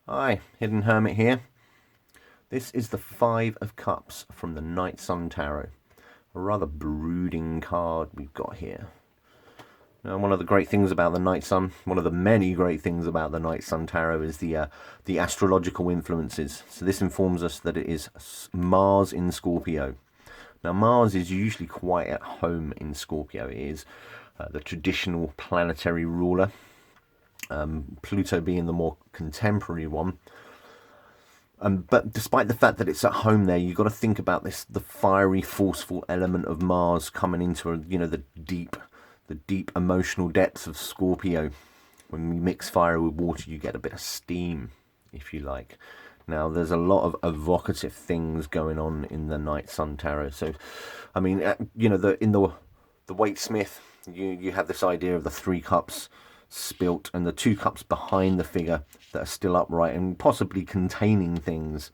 Hi, Hidden Hermit here. This is the Five of Cups from the Night Sun Tarot. A rather brooding card we've got here. Now, one of the great things about the Night Sun, one of the many great things about the Night Sun Tarot is the astrological influences. So this informs us that it is Mars in Scorpio. Now, Mars is usually quite at home in Scorpio. It is the traditional planetary ruler. Pluto being the more contemporary one. But despite the fact that it's at home there, you've got to think about the fiery, forceful element of Mars coming into, the deep emotional depths of Scorpio. When we mix fire with water, you get a bit of steam, if you like. Now, there's a lot of evocative things going on in the Night Sun Tarot. So, I mean, in the Waite-Smith, you have this idea of the three cups spilt and the two cups behind the figure that are still upright and possibly containing things,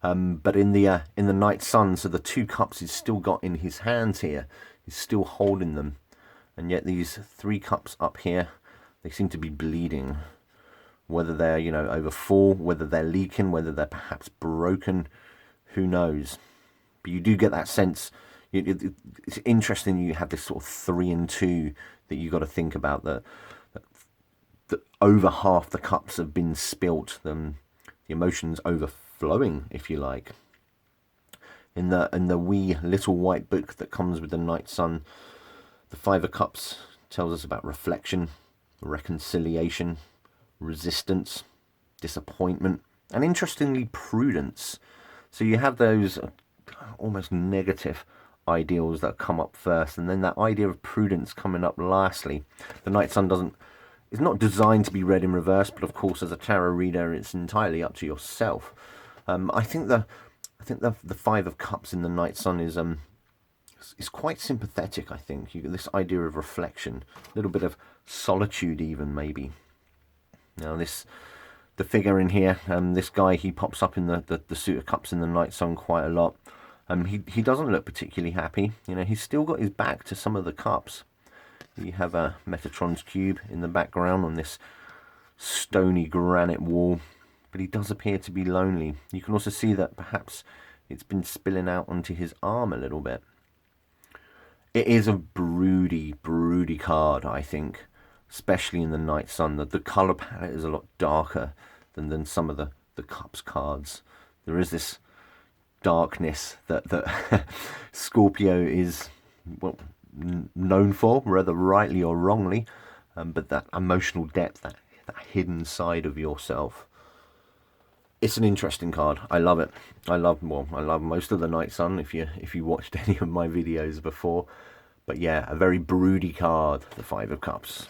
but in the Night Sun, so the two cups he's still got in his hands here, he's still holding them, and yet these three cups up here, they seem to be bleeding, whether they're over full, whether they're leaking, whether they're perhaps broken, who knows. But you do get that sense. It's interesting you have this sort of 3 and 2 that you got to think about, that over half the cups have been spilt, the emotions overflowing, if you like. In the wee little white book that comes with the Night Sun, the Five of Cups tells us about reflection, reconciliation, resistance, disappointment, and interestingly, prudence. So you have those almost negative ideals that come up first, and then that idea of prudence coming up lastly. The Night Sun it's not designed to be read in reverse, but of course, as a tarot reader, it's entirely up to yourself. I think the Five of Cups in the Night Sun is quite sympathetic. I think you get this idea of reflection, a little bit of solitude, even maybe. Now, the figure in here, this guy, he pops up in the suit of cups in the Night Sun quite a lot. He doesn't look particularly happy. He's still got his back to some of the cups. You have a Metatron's cube in the background on this stony granite wall, but he does appear to be lonely. You can also see that perhaps it's been spilling out onto his arm a little bit. It is a broody card, I think, especially in the Night Sun. The colour palette is a lot darker than some of the Cups cards. There is this darkness that Scorpio is, well, known for, whether rightly or wrongly, but that emotional depth, that hidden side of yourself. It's an interesting card. I love it. I love most of the Night Sun, if you watched any of my videos before. But yeah, a very broody card, the Five of Cups.